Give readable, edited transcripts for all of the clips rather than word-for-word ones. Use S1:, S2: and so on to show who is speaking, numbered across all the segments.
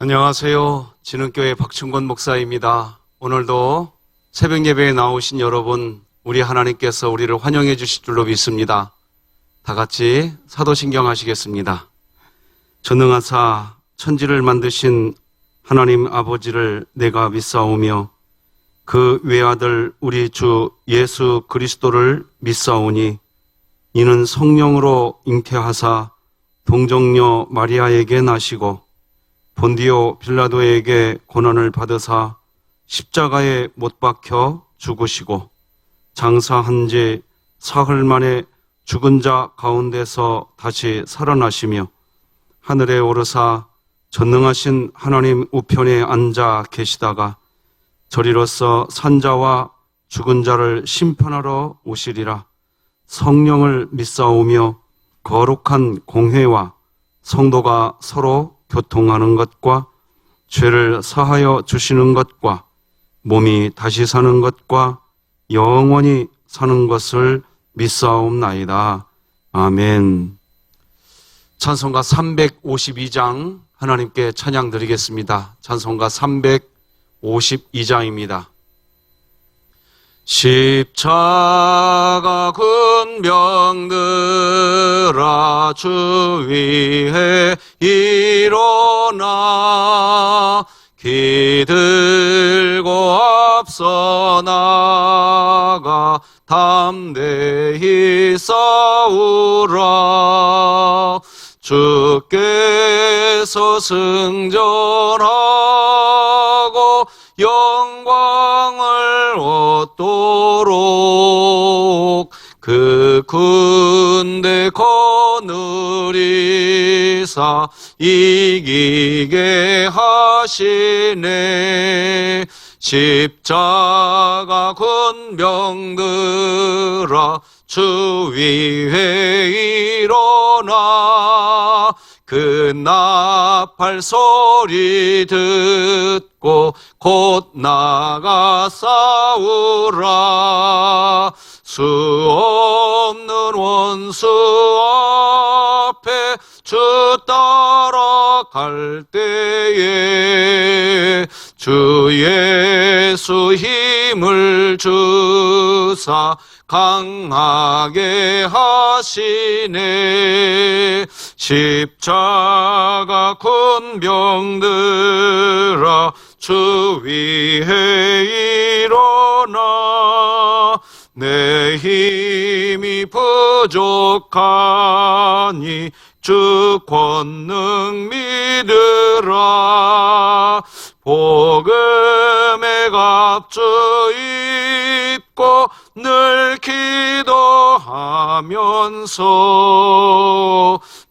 S1: 안녕하세요. 진흥교회 박충권 목사입니다. 오늘도 새벽 예배에 나오신 여러분, 우리 하나님께서 우리를 환영해 주실 줄로 믿습니다. 다 같이 사도신경 하시겠습니다. 전능하사 천지를 만드신 하나님 아버지를 내가 믿사오며 그 외아들 우리 주 예수 그리스도를 믿사오니 이는 성령으로 잉태하사 동정녀 마리아에게 나시고 본디오 빌라도에게 고난을 받으사 십자가에 못 박혀 죽으시고 장사한 지 사흘 만에 죽은 자 가운데서 다시 살아나시며 하늘에 오르사 전능하신 하나님 우편에 앉아 계시다가 저리로서 산자와 죽은 자를 심판하러 오시리라. 성령을 믿사오며 거룩한 공회와 성도가 서로 교통하는 것과 죄를 사하여 주시는 것과 몸이 다시 사는 것과 영원히 사는 것을 믿사옵나이다. 아멘. 찬송가 352장 하나님께 찬양 드리겠습니다. 찬송가 352장입니다. 십자가 군병들아 주 위에 일어나 기들고 앞서 나가 담대히 싸우라. 주께서 승전하고 영광을 얻도록 그 군대 거느리사 이기게 하시네. 십자가 군병들아 주 위에 일어나 그 나팔 소리 듣고 곧 나가 싸우라. 수 없는 원수 앞에 주 따라갈 때에 주 예수 힘을 주사 강하게 하시네. 십자가 군병들아 주 위에 일어나 내 힘이 부족하니 주 권능 믿으라. 복음의 갑주 입고 늘 기도하면서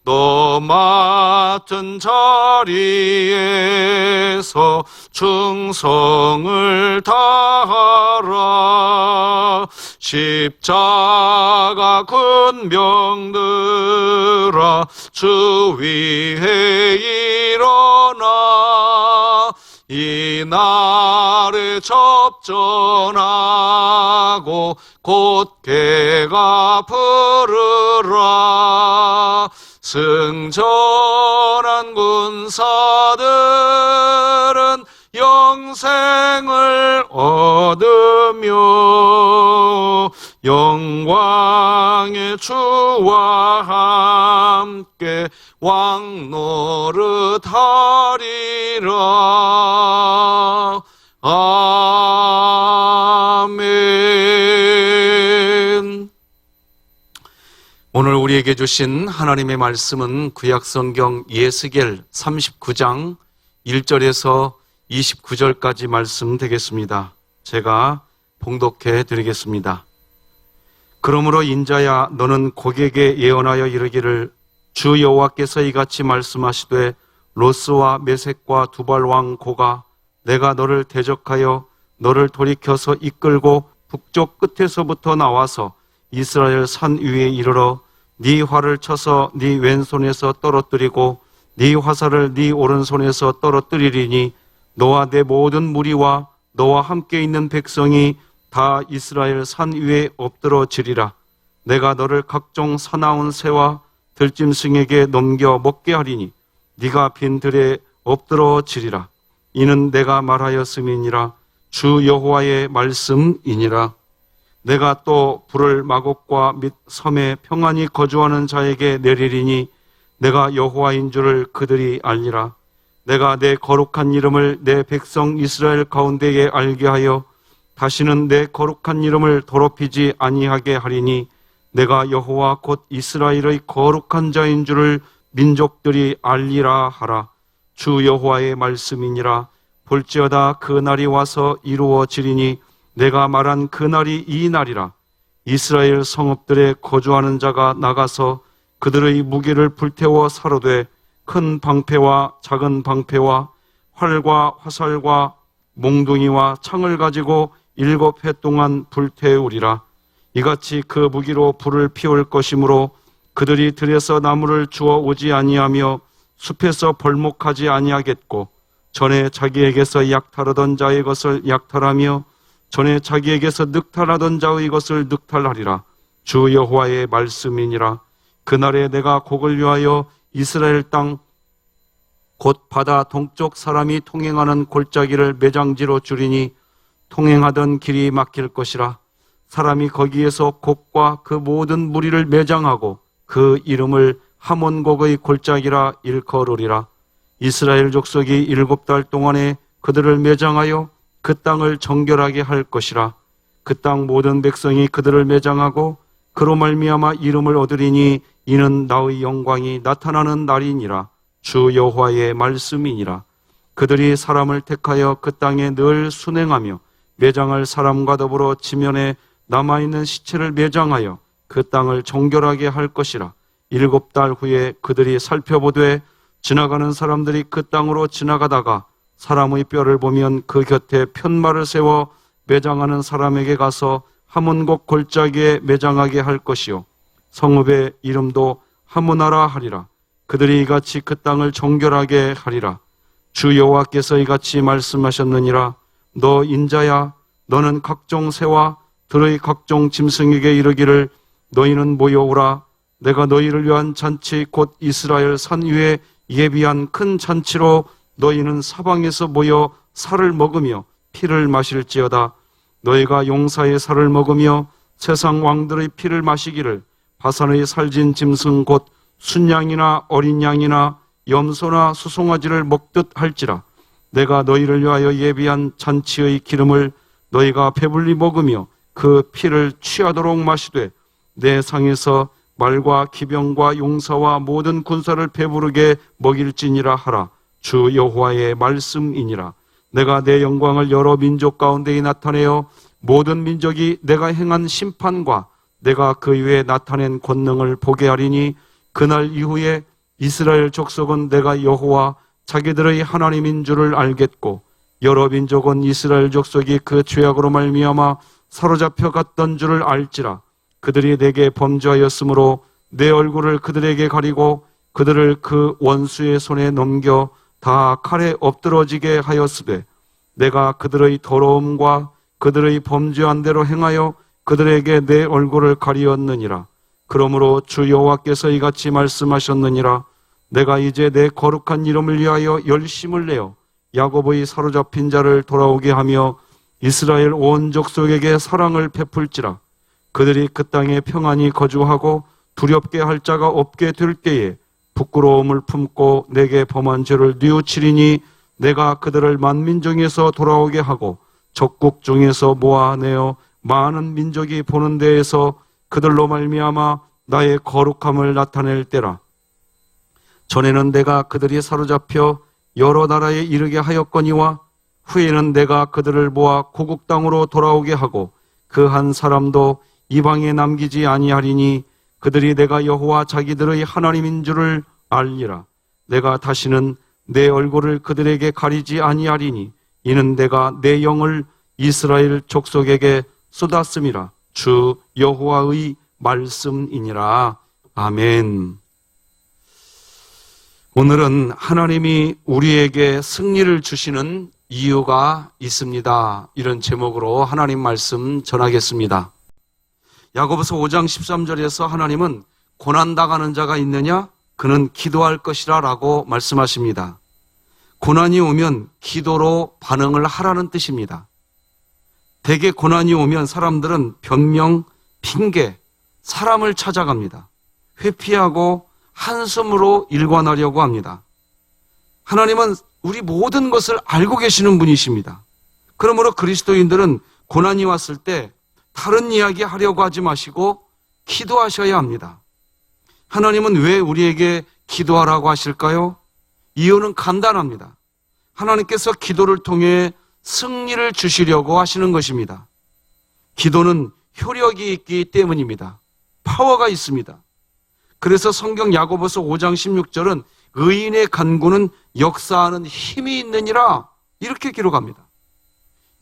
S1: 너 맡은 자리에서 충성을 다하라. 십자가 군병들아 주 위에 일어나 이 날에 접전하고 곧개가 부르라. 승전한 군사들은 영생을 얻으며 영광의 주와 함께 왕노릇하리라. 아멘. 오늘 우리에게 주신 하나님의 말씀은 구약성경 예스겔 39장 1절에서 29절까지 말씀 되겠습니다. 제가 봉독해 드리겠습니다. 그러므로 인자야 너는 고객에게 예언하여 이르기를 주 여호와께서 이같이 말씀하시되 로스와 메섹과 두발 왕 고가 내가 너를 대적하여 너를 돌이켜서 이끌고 북쪽 끝에서부터 나와서 이스라엘 산 위에 이르러 네 활을 쳐서 네 왼손에서 떨어뜨리고 네 화살을 네 오른손에서 떨어뜨리리니 너와 내 모든 무리와 너와 함께 있는 백성이 다 이스라엘 산 위에 엎드러지리라. 내가 너를 각종 사나운 새와 들짐승에게 넘겨 먹게 하리니 네가 빈 들에 엎드러지리라. 이는 내가 말하였음이니라. 주 여호와의 말씀이니라. 내가 또 불을 마곡과 및 섬에 평안히 거주하는 자에게 내리리니 내가 여호와인 줄을 그들이 알리라. 내가 내 거룩한 이름을 내 백성 이스라엘 가운데에 알게 하여 다시는 내 거룩한 이름을 더럽히지 아니하게 하리니 내가 여호와 곧 이스라엘의 거룩한 자인 줄을 민족들이 알리라 하라. 주 여호와의 말씀이니라. 볼지어다 그 날이 와서 이루어지리니 내가 말한 그 날이 이 날이라. 이스라엘 성읍들에 거주하는 자가 나가서 그들의 무기를 불태워 사로되 큰 방패와 작은 방패와 활과 화살과 몽둥이와 창을 가지고 7해 동안 불태우리라. 이같이 그 무기로 불을 피울 것이므로 그들이 들에서 나무를 주워 오지 아니하며 숲에서 벌목하지 아니하겠고 전에 자기에게서 약탈하던 자의 것을 약탈하며 전에 자기에게서 늑탈하던 자의 것을 늑탈하리라. 주 여호와의 말씀이니라. 그날에 내가 곡을 위하여 이스라엘 땅 곧 바다 동쪽 사람이 통행하는 골짜기를 매장지로 주리니 통행하던 길이 막힐 것이라. 사람이 거기에서 곡과 그 모든 무리를 매장하고 그 이름을 하몬곡의 골짜기라 일컬으리라. 이스라엘 족속이 7달 동안에 그들을 매장하여 그 땅을 정결하게 할 것이라. 그 땅 모든 백성이 그들을 매장하고 그로 말미암아 이름을 얻으리니 이는 나의 영광이 나타나는 날이니라. 주 여호와의 말씀이니라. 그들이 사람을 택하여 그 땅에 늘 순행하며 매장할 사람과 더불어 지면에 남아있는 시체를 매장하여 그 땅을 정결하게 할 것이라. 7달 후에 그들이 살펴보되 지나가는 사람들이 그 땅으로 지나가다가 사람의 뼈를 보면 그 곁에 편말을 세워 매장하는 사람에게 가서 하몬곡 골짜기에 매장하게 할 것이요 성읍의 이름도 하모나라 하리라. 그들이 이같이 그 땅을 정결하게 하리라. 주 여호와께서 이같이 말씀하셨느니라. 너 인자야, 너는 각종 새와 들의 각종 짐승에게 이르기를 너희는 모여오라. 내가 너희를 위한 잔치 곧 이스라엘 산 위에 예비한 큰 잔치로 너희는 사방에서 모여 살을 먹으며 피를 마실지어다. 너희가 용사의 살을 먹으며 세상 왕들의 피를 마시기를 바산의 살진 짐승 곧 순양이나 어린 양이나 염소나 수송아지를 먹듯 할지라. 내가 너희를 위하여 예비한 잔치의 기름을 너희가 배불리 먹으며 그 피를 취하도록 마시되 내 상에서 말과 기병과 용사와 모든 군사를 배부르게 먹일지니라 하라. 주 여호와의 말씀이니라. 내가 내 영광을 여러 민족 가운데에 나타내어 모든 민족이 내가 행한 심판과 내가 그 위에 나타낸 권능을 보게 하리니 그날 이후에 이스라엘 족속은 내가 여호와 자기들의 하나님인 줄을 알겠고 여러 민족은 이스라엘 족속이 그 죄악으로 말미암아 사로잡혀 갔던 줄을 알지라. 그들이 내게 범죄하였으므로 내 얼굴을 그들에게 가리고 그들을 그 원수의 손에 넘겨 다 칼에 엎드러지게 하였으되 내가 그들의 더러움과 그들의 범죄한 대로 행하여 그들에게 내 얼굴을 가리었느니라. 그러므로 주 여호와께서 이같이 말씀하셨느니라. 내가 이제 내 거룩한 이름을 위하여 열심을 내어 야곱의 사로잡힌 자를 돌아오게 하며 이스라엘 온 족속에게 사랑을 베풀지라. 그들이 그 땅에 평안히 거주하고 두렵게 할 자가 없게 될 때에 부끄러움을 품고 내게 범한 죄를 뉘우치리니 내가 그들을 만민중에서 돌아오게 하고 적국 중에서 모아내어 많은 민족이 보는 데에서 그들로 말미암아 나의 거룩함을 나타낼 때라. 전에는 내가 그들이 사로잡혀 여러 나라에 이르게 하였거니와 후에는 내가 그들을 모아 고국 땅으로 돌아오게 하고 그 한 사람도 이방에 남기지 아니하리니 그들이 내가 여호와 자기들의 하나님인 줄을 알리라. 내가 다시는 내 얼굴을 그들에게 가리지 아니하리니 이는 내가 내 영을 이스라엘 족속에게 쏟았음이라. 주 여호와의 말씀이니라. 아멘. 오늘은 하나님이 우리에게 승리를 주시는 이유가 있습니다. 이런 제목으로 하나님 말씀 전하겠습니다. 야고보서 5장 13절에서 하나님은 고난당하는 자가 있느냐? 그는 기도할 것이라 라고 말씀하십니다. 고난이 오면 기도로 반응을 하라는 뜻입니다. 대개 고난이 오면 사람들은 변명, 핑계, 사람을 찾아갑니다. 회피하고 한숨으로 일관하려고 합니다. 하나님은 우리 모든 것을 알고 계시는 분이십니다. 그러므로 그리스도인들은 고난이 왔을 때 다른 이야기 하려고 하지 마시고 기도하셔야 합니다. 하나님은 왜 우리에게 기도하라고 하실까요? 이유는 간단합니다. 하나님께서 기도를 통해 승리를 주시려고 하시는 것입니다. 기도는 효력이 있기 때문입니다. 파워가 있습니다. 그래서 성경 야고보서 5장 16절은 의인의 간구는 역사하는 힘이 있느니라 이렇게 기록합니다.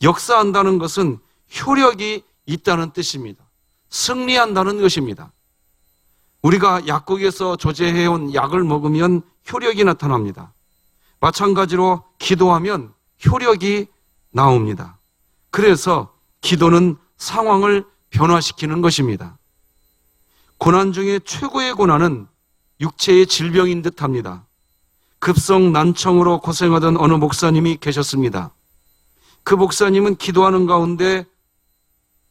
S1: 역사한다는 것은 효력이 있다는 뜻입니다. 승리한다는 것입니다. 우리가 약국에서 조제해온 약을 먹으면 효력이 나타납니다. 마찬가지로 기도하면 효력이 나옵니다. 그래서 기도는 상황을 변화시키는 것입니다. 고난 중에 최고의 고난은 육체의 질병인 듯합니다. 급성 난청으로 고생하던 어느 목사님이 계셨습니다. 그 목사님은 기도하는 가운데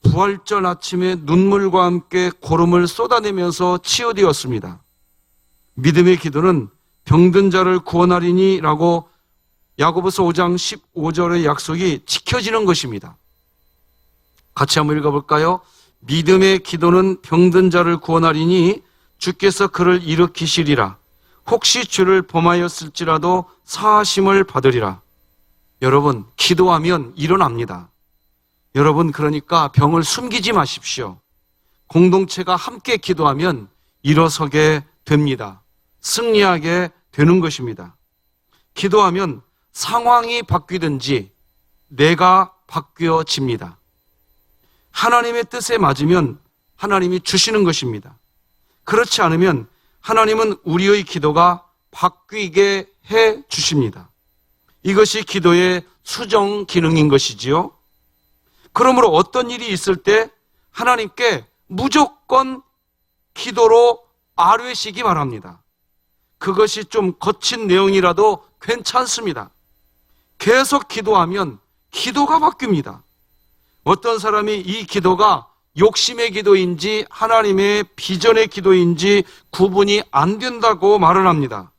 S1: 부활절 아침에 눈물과 함께 고름을 쏟아내면서 치유되었습니다. 믿음의 기도는 병든 자를 구원하리니 라고 야고보서 5장 15절의 약속이 지켜지는 것입니다. 같이 한번 읽어볼까요? 믿음의 기도는 병든 자를 구원하리니 주께서 그를 일으키시리라. 혹시 죄를 범하였을지라도 사하심을 받으리라. 여러분, 기도하면 일어납니다. 여러분, 그러니까 병을 숨기지 마십시오. 공동체가 함께 기도하면 일어서게 됩니다. 승리하게 되는 것입니다. 기도하면 상황이 바뀌든지 내가 바뀌어집니다. 하나님의 뜻에 맞으면 하나님이 주시는 것입니다. 그렇지 않으면 하나님은 우리의 기도가 바뀌게 해 주십니다. 이것이 기도의 수정 기능인 것이지요. 그러므로 어떤 일이 있을 때 하나님께 무조건 기도로 아뢰시기 바랍니다. 그것이 좀 거친 내용이라도 괜찮습니다. 계속 기도하면 기도가 바뀝니다. 어떤 사람이 이 기도가 욕심의 기도인지 하나님의 비전의 기도인지 구분이 안 된다고 말을 합니다.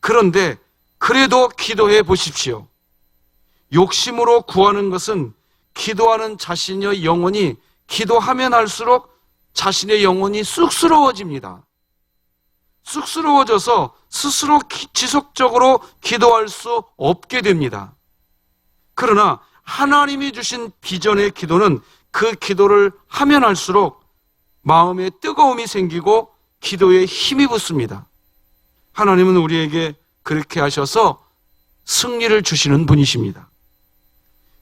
S1: 그런데 그래도 기도해 보십시오. 욕심으로 구하는 것은 기도하는 자신의 영혼이 기도하면 할수록 자신의 영혼이 쑥스러워집니다. 쑥스러워져서 스스로 지속적으로 기도할 수 없게 됩니다. 그러나 하나님이 주신 비전의 기도는 그 기도를 하면 할수록 마음에 뜨거움이 생기고 기도에 힘이 붙습니다. 하나님은 우리에게 그렇게 하셔서 승리를 주시는 분이십니다.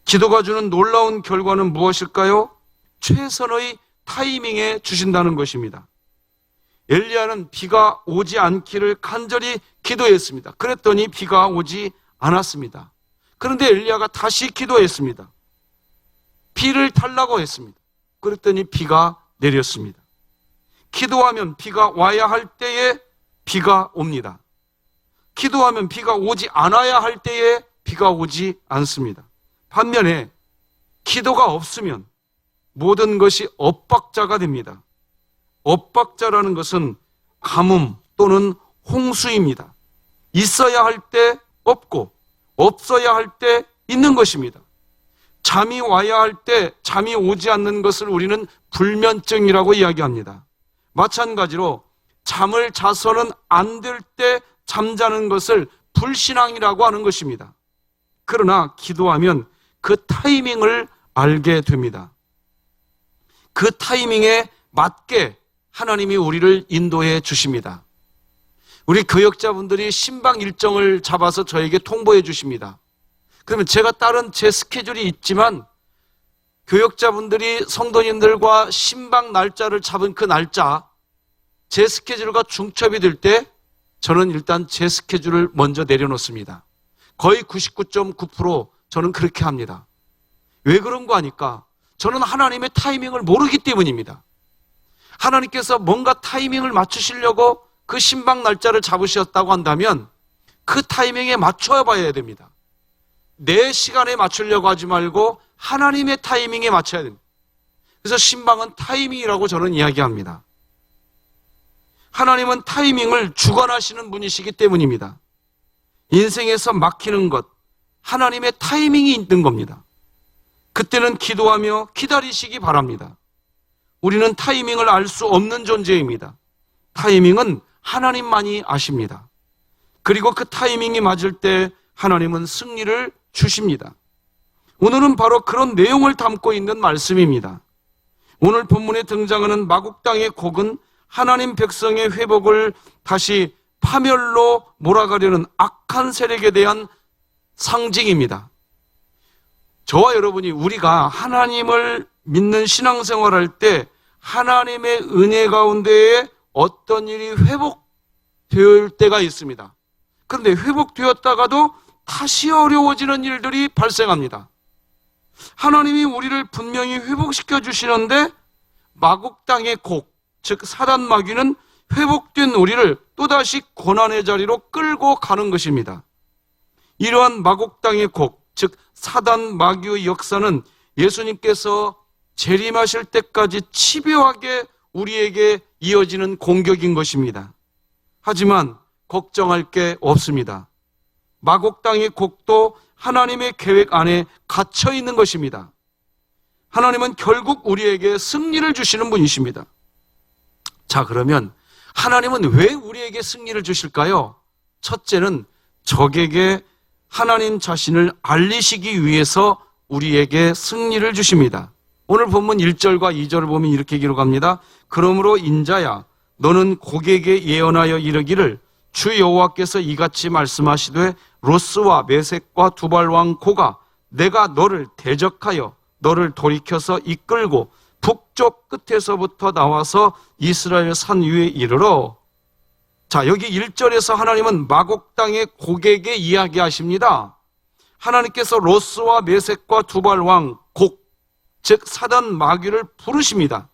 S1: 기도가 주는 놀라운 결과는 무엇일까요? 최선의 타이밍에 주신다는 것입니다. 엘리야는 비가 오지 않기를 간절히 기도했습니다. 그랬더니 비가 오지 않았습니다. 그런데 엘리야가 다시 기도했습니다. 비를 달라고 했습니다. 그랬더니 비가 내렸습니다. 기도하면 비가 와야 할 때에 비가 옵니다. 기도하면 비가 오지 않아야 할 때에 비가 오지 않습니다. 반면에 기도가 없으면 모든 것이 엇박자가 됩니다. 엇박자라는 것은 가뭄 또는 홍수입니다. 있어야 할 때 없고 없어야 할 때 있는 것입니다. 잠이 와야 할 때 잠이 오지 않는 것을 우리는 불면증이라고 이야기합니다. 마찬가지로 잠을 자서는 안 될 때 잠자는 것을 불신앙이라고 하는 것입니다. 그러나 기도하면 그 타이밍을 알게 됩니다. 그 타이밍에 맞게 하나님이 우리를 인도해 주십니다. 우리 교역자분들이 신방 일정을 잡아서 저에게 통보해 주십니다. 그러면 제가 다른 제 스케줄이 있지만 교역자분들이 성도님들과 신방 날짜를 잡은 그 날짜, 제 스케줄과 중첩이 될 때 저는 일단 제 스케줄을 먼저 내려놓습니다. 거의 99.9% 저는 그렇게 합니다. 왜 그런 거 아니까? 저는 하나님의 타이밍을 모르기 때문입니다. 하나님께서 뭔가 타이밍을 맞추시려고 그 신방 날짜를 잡으셨다고 한다면 그 타이밍에 맞춰 봐야 됩니다. 내 시간에 맞추려고 하지 말고 하나님의 타이밍에 맞춰야 됩니다. 그래서 신방은 타이밍이라고 저는 이야기합니다. 하나님은 타이밍을 주관하시는 분이시기 때문입니다. 인생에서 막히는 것, 하나님의 타이밍이 있는 겁니다. 그때는 기도하며 기다리시기 바랍니다. 우리는 타이밍을 알 수 없는 존재입니다. 타이밍은 하나님만이 아십니다. 그리고 그 타이밍이 맞을 때 하나님은 승리를 주십니다. 오늘은 바로 그런 내용을 담고 있는 말씀입니다. 오늘 본문에 등장하는 마국 땅의 곡은 하나님 백성의 회복을 다시 파멸로 몰아가려는 악한 세력에 대한 상징입니다. 저와 여러분이 우리가 하나님을 믿는 신앙생활할 때 하나님의 은혜 가운데에 어떤 일이 회복될 때가 있습니다. 그런데 회복되었다가도 다시 어려워지는 일들이 발생합니다. 하나님이 우리를 분명히 회복시켜 주시는데 마국 땅의 곡, 즉 사단 마귀는 회복된 우리를 또다시 고난의 자리로 끌고 가는 것입니다. 이러한 마국 땅의 곡, 즉 사단 마귀의 역사는 예수님께서 재림하실 때까지 집요하게 우리에게 이어지는 공격인 것입니다. 하지만 걱정할 게 없습니다. 마국 땅의 곡도 하나님의 계획 안에 갇혀 있는 것입니다. 하나님은 결국 우리에게 승리를 주시는 분이십니다. 자, 그러면 하나님은 왜 우리에게 승리를 주실까요? 첫째는 적에게 하나님 자신을 알리시기 위해서 우리에게 승리를 주십니다. 오늘 본문 1절과 2절을 보면 이렇게 기록합니다. 그러므로 인자야 너는 고객에게 예언하여 이르기를 주 여호와께서 이같이 말씀하시되 로스와 메섹과 두발왕 고가 내가 너를 대적하여 너를 돌이켜서 이끌고 북쪽 끝에서부터 나와서 이스라엘 산 위에 이르러. 자, 여기 1절에서 하나님은 마곡 땅의 고객에 이야기하십니다. 하나님께서 로스와 메섹과 두발왕 곡, 즉 사단 마귀를 부르십니다.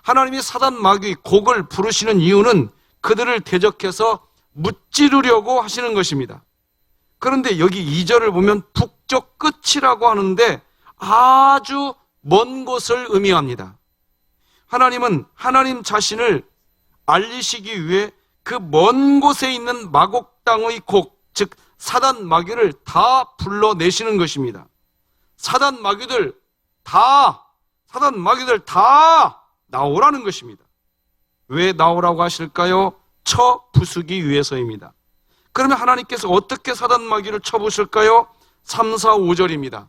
S1: 하나님이 사단 마귀 곡을 부르시는 이유는 그들을 대적해서 무찌르려고 하시는 것입니다. 그런데 여기 2절을 보면 북쪽 끝이라고 하는데 아주 먼 곳을 의미합니다. 하나님은 하나님 자신을 알리시기 위해 그 먼 곳에 있는 마곡 땅의 곡, 즉 사단 마귀를 다 불러내시는 것입니다. 사단 마귀들 다 나오라는 것입니다. 왜 나오라고 하실까요? 쳐 부수기 위해서입니다. 그러면 하나님께서 어떻게 사단 마귀를 쳐 부술까요? 3, 4, 5절입니다.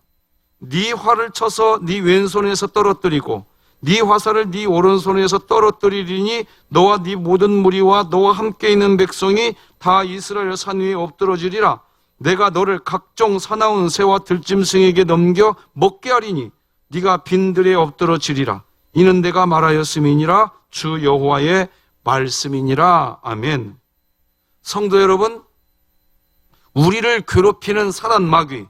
S1: 네 활을 쳐서 네 왼손에서 떨어뜨리고 네 화살을 네 오른손에서 떨어뜨리리니 너와 네 모든 무리와 너와 함께 있는 백성이 다 이스라엘 산 위에 엎드러지리라. 내가 너를 각종 사나운 새와 들짐승에게 넘겨 먹게 하리니 네가 빈들에 엎드러지리라. 이는 내가 말하였음이니라 주 여호와의 말씀이니라. 아멘. 성도 여러분, 우리를 괴롭히는 사단 마귀,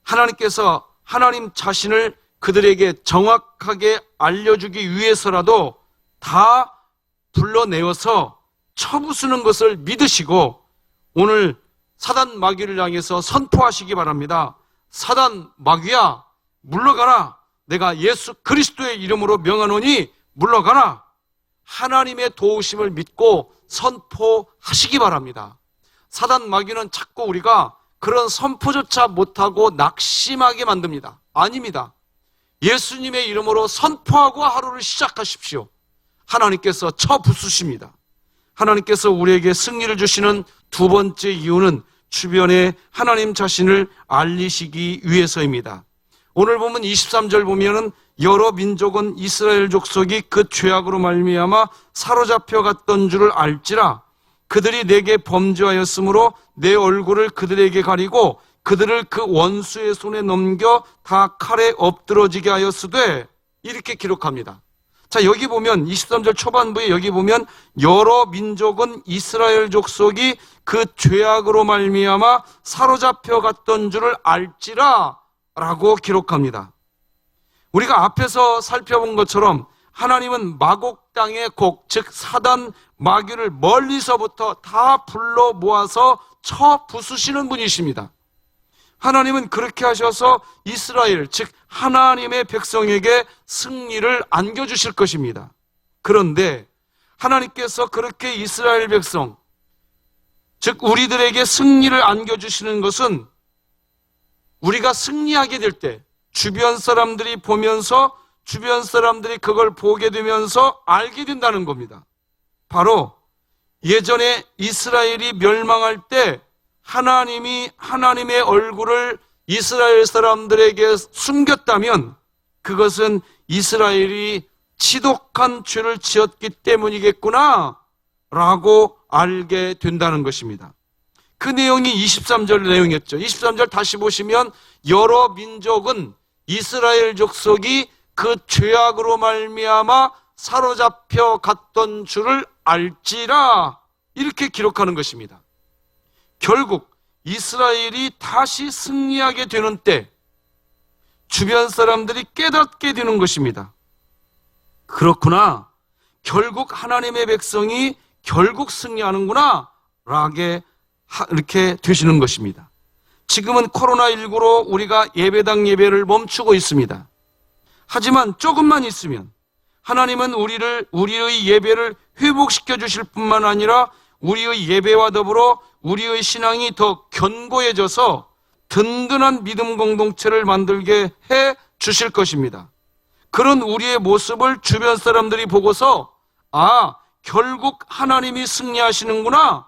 S1: 하나님께서 하나님 자신을 그들에게 정확하게 알려주기 위해서라도 다 불러내어서 쳐부수는 것을 믿으시고 오늘 사단 마귀를 향해서 선포하시기 바랍니다. 사단 마귀야, 물러가라. 내가 예수 그리스도의 이름으로 명하노니 물러가라. 하나님의 도우심을 믿고 선포하시기 바랍니다. 사단 마귀는 자꾸 우리가 그런 선포조차 못하고 낙심하게 만듭니다. 아닙니다. 예수님의 이름으로 선포하고 하루를 시작하십시오. 하나님께서 쳐부수십니다. 하나님께서 우리에게 승리를 주시는 두 번째 이유는 주변에 하나님 자신을 알리시기 위해서입니다. 오늘 보면 23절 보면은 여러 민족은 이스라엘 족속이 그 죄악으로 말미암아 사로잡혀 갔던 줄을 알지라. 그들이 내게 범죄하였으므로 내 얼굴을 그들에게 가리고 그들을 그 원수의 손에 넘겨 다 칼에 엎드러지게 하였으되. 이렇게 기록합니다. 자, 여기 보면 23절 초반부에 여기 보면 여러 민족은 이스라엘 족속이 그 죄악으로 말미암아 사로잡혀 갔던 줄을 알지라 라고 기록합니다. 우리가 앞에서 살펴본 것처럼 하나님은 마곡 땅의 곡, 즉 사단 마귀를 멀리서부터 다 불러 모아서 쳐 부수시는 분이십니다. 하나님은 그렇게 하셔서 이스라엘, 즉 하나님의 백성에게 승리를 안겨주실 것입니다. 그런데 하나님께서 그렇게 이스라엘 백성, 즉 우리들에게 승리를 안겨주시는 것은 우리가 승리하게 될 때 주변 사람들이 보면서, 주변 사람들이 그걸 보게 되면서 알게 된다는 겁니다. 바로 예전에 이스라엘이 멸망할 때 하나님이 하나님의 얼굴을 이스라엘 사람들에게 숨겼다면 그것은 이스라엘이 지독한 죄를 지었기 때문이겠구나 라고 알게 된다는 것입니다. 그 내용이 23절 내용이었죠. 23절 다시 보시면 여러 민족은 이스라엘 족속이 그 죄악으로 말미암아 사로잡혀 갔던 줄을 알지라, 이렇게 기록하는 것입니다. 결국 이스라엘이 다시 승리하게 되는 때 주변 사람들이 깨닫게 되는 것입니다. 그렇구나, 결국 하나님의 백성이 결국 승리하는구나 이렇게 되시는 것입니다. 지금은 코로나19로 우리가 예배당 예배를 멈추고 있습니다. 하지만 조금만 있으면 하나님은 우리의 예배를 회복시켜 주실 뿐만 아니라 우리의 예배와 더불어 우리의 신앙이 더 견고해져서 든든한 믿음 공동체를 만들게 해 주실 것입니다. 그런 우리의 모습을 주변 사람들이 보고서 결국 하나님이 승리하시는구나,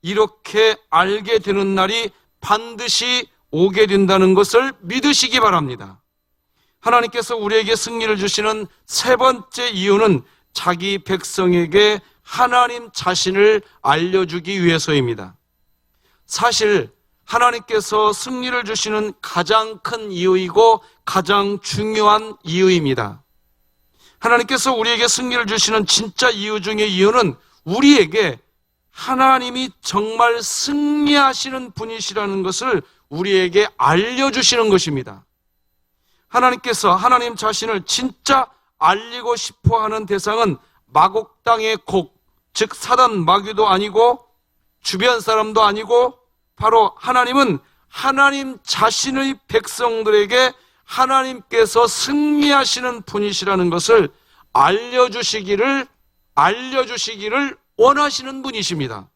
S1: 이렇게 알게 되는 날이 반드시 오게 된다는 것을 믿으시기 바랍니다. 하나님께서 우리에게 승리를 주시는 세 번째 이유는 자기 백성에게 하나님 자신을 알려주기 위해서입니다. 사실 하나님께서 승리를 주시는 가장 큰 이유이고 가장 중요한 이유입니다. 하나님께서 우리에게 승리를 주시는 진짜 이유 중에 이유는 우리에게 하나님이 정말 승리하시는 분이시라는 것을 우리에게 알려주시는 것입니다. 하나님께서 하나님 자신을 진짜 알리고 싶어하는 대상은 마곡당의 곡, 즉 사단 마귀도 아니고 주변 사람도 아니고 바로 하나님은 하나님 자신의 백성들에게 하나님께서 승리하시는 분이시라는 것을 알려주시기를 원하시는 분이십니다.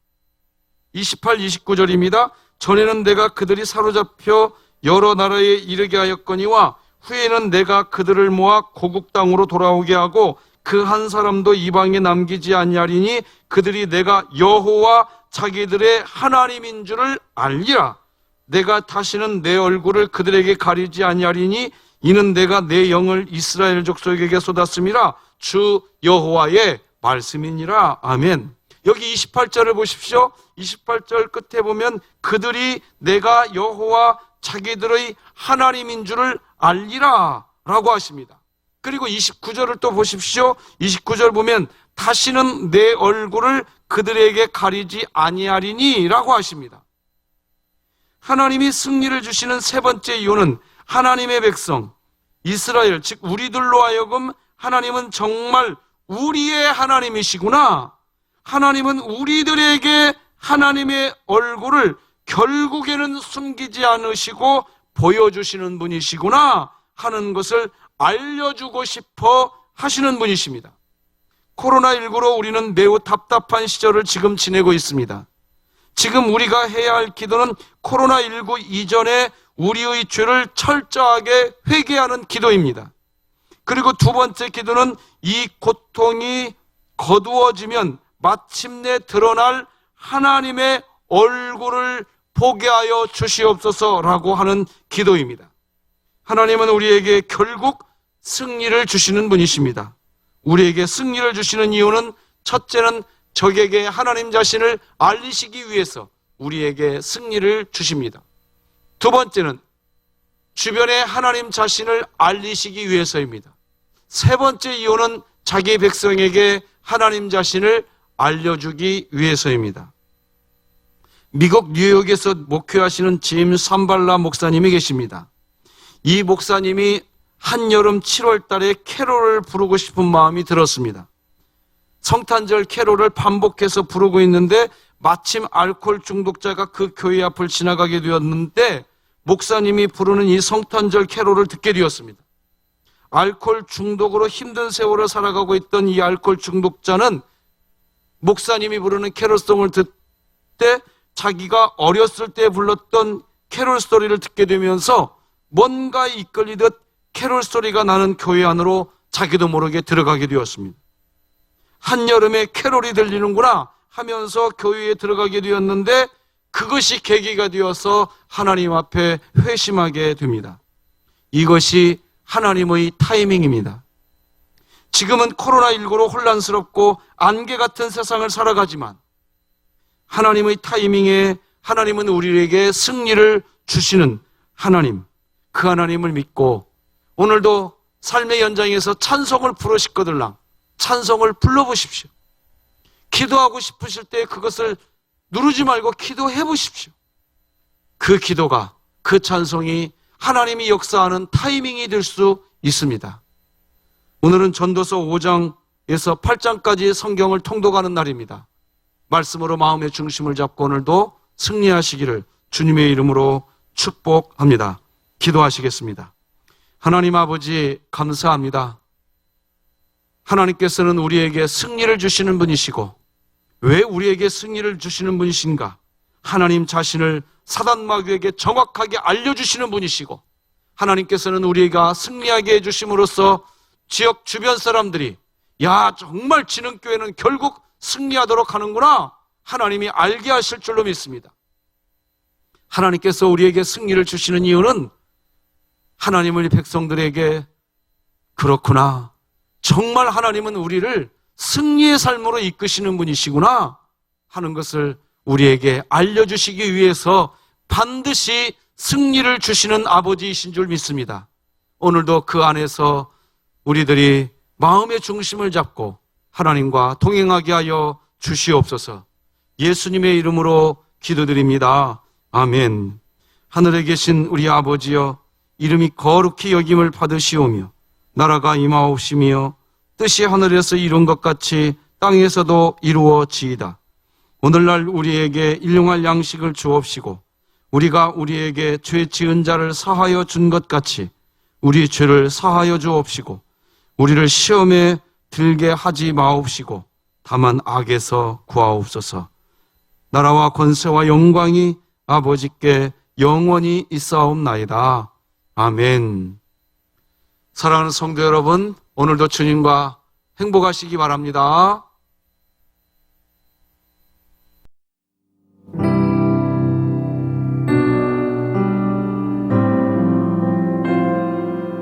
S1: 28, 29절입니다. 전에는 내가 그들이 사로잡혀 여러 나라에 이르게 하였거니와 후에는 내가 그들을 모아 고국 땅으로 돌아오게 하고 그 한 사람도 이방에 남기지 아니하리니 그들이 내가 여호와 자기들의 하나님인 줄을 알리라. 내가 다시는 내 얼굴을 그들에게 가리지 아니하리니 이는 내가 내 영을 이스라엘 족속에게 쏟았음이라. 주 여호와의 말씀이니라. 아멘. 여기 28절을 보십시오. 28절 끝에 보면 그들이 내가 여호와 자기들의 하나님인 줄을 알리라 라고 하십니다. 그리고 29절을 또 보십시오. 29절 보면 다시는 내 얼굴을 그들에게 가리지 아니하리니 라고 하십니다. 하나님이 승리를 주시는 세 번째 이유는 하나님의 백성 이스라엘, 즉 우리들로 하여금 하나님은 정말 우리의 하나님이시구나, 하나님은 우리들에게 하나님의 얼굴을 결국에는 숨기지 않으시고 보여주시는 분이시구나 하는 것을 알려주고 싶어 하시는 분이십니다. 코로나19로 우리는 매우 답답한 시절을 지금 지내고 있습니다. 지금 우리가 해야 할 기도는 코로나19 이전에 우리의 죄를 철저하게 회개하는 기도입니다. 그리고 두 번째 기도는 이 고통이 거두어지면 마침내 드러날 하나님의 얼굴을 보게 하여 주시옵소서라고 하는 기도입니다. 하나님은 우리에게 결국 승리를 주시는 분이십니다. 우리에게 승리를 주시는 이유는 첫째는 적에게 하나님 자신을 알리시기 위해서 우리에게 승리를 주십니다. 두 번째는 주변에 하나님 자신을 알리시기 위해서입니다. 세 번째 이유는 자기 백성에게 하나님 자신을 알려주기 위해서입니다. 미국 뉴욕에서 목회하시는 짐 삼발라 목사님이 계십니다. 이 목사님이 한여름 7월 달에 캐롤을 부르고 싶은 마음이 들었습니다. 성탄절 캐롤을 반복해서 부르고 있는데 마침 알코올 중독자가 그 교회 앞을 지나가게 되었는데 목사님이 부르는 이 성탄절 캐롤을 듣게 되었습니다. 알코올 중독으로 힘든 세월을 살아가고 있던 이 알코올 중독자는 목사님이 부르는 캐롤송을 듣때 자기가 어렸을 때 불렀던 캐롤 스토리를 듣게 되면서 뭔가 이끌리듯 캐롤 스토리가 나는 교회 안으로 자기도 모르게 들어가게 되었습니다. 한여름에 캐롤이 들리는구나 하면서 교회에 들어가게 되었는데 그것이 계기가 되어서 하나님 앞에 회심하게 됩니다. 이것이 하나님의 타이밍입니다. 지금은 코로나19로 혼란스럽고 안개 같은 세상을 살아가지만 하나님의 타이밍에 하나님은 우리에게 승리를 주시는 하나님, 그 하나님을 믿고 오늘도 삶의 연장에서 찬송을 부르실 거들랑 찬송을 불러보십시오. 기도하고 싶으실 때 그것을 누르지 말고 기도해 보십시오. 그 기도가, 그 찬송이 하나님이 역사하는 타이밍이 될 수 있습니다. 오늘은 전도서 5장에서 8장까지 성경을 통독하는 날입니다. 말씀으로 마음의 중심을 잡고 오늘도 승리하시기를 주님의 이름으로 축복합니다. 기도하시겠습니다. 하나님 아버지 감사합니다. 하나님께서는 우리에게 승리를 주시는 분이시고 왜 우리에게 승리를 주시는 분이신가? 하나님 자신을 사단 마귀에게 정확하게 알려주시는 분이시고 하나님께서는 우리가 승리하게 해주심으로써 지역 주변 사람들이 야 정말 진흥교회는 결국 승리하도록 하는구나 하나님이 알게 하실 줄로 믿습니다. 하나님께서 우리에게 승리를 주시는 이유는 하나님의 백성들에게 그렇구나 정말 하나님은 우리를 승리의 삶으로 이끄시는 분이시구나 하는 것을 우리에게 알려주시기 위해서 반드시 승리를 주시는 아버지이신 줄 믿습니다. 오늘도 그 안에서 우리들이 마음의 중심을 잡고 하나님과 동행하게 하여 주시옵소서. 예수님의 이름으로 기도드립니다. 아멘. 하늘에 계신 우리 아버지여 이름이 거룩히 여김을 받으시오며 나라가 임하옵시며 뜻이 하늘에서 이룬 것 같이 땅에서도 이루어지이다. 오늘날 우리에게 일용할 양식을 주옵시고 우리가 우리에게 죄 지은 자를 사하여 준 것 같이 우리 죄를 사하여 주옵시고 우리를 시험에 들게 하지 마옵시고 다만 악에서 구하옵소서. 나라와 권세와 영광이 아버지께 영원히 있사옵나이다. 아멘. 사랑하는 성도 여러분, 오늘도 주님과 행복하시기 바랍니다.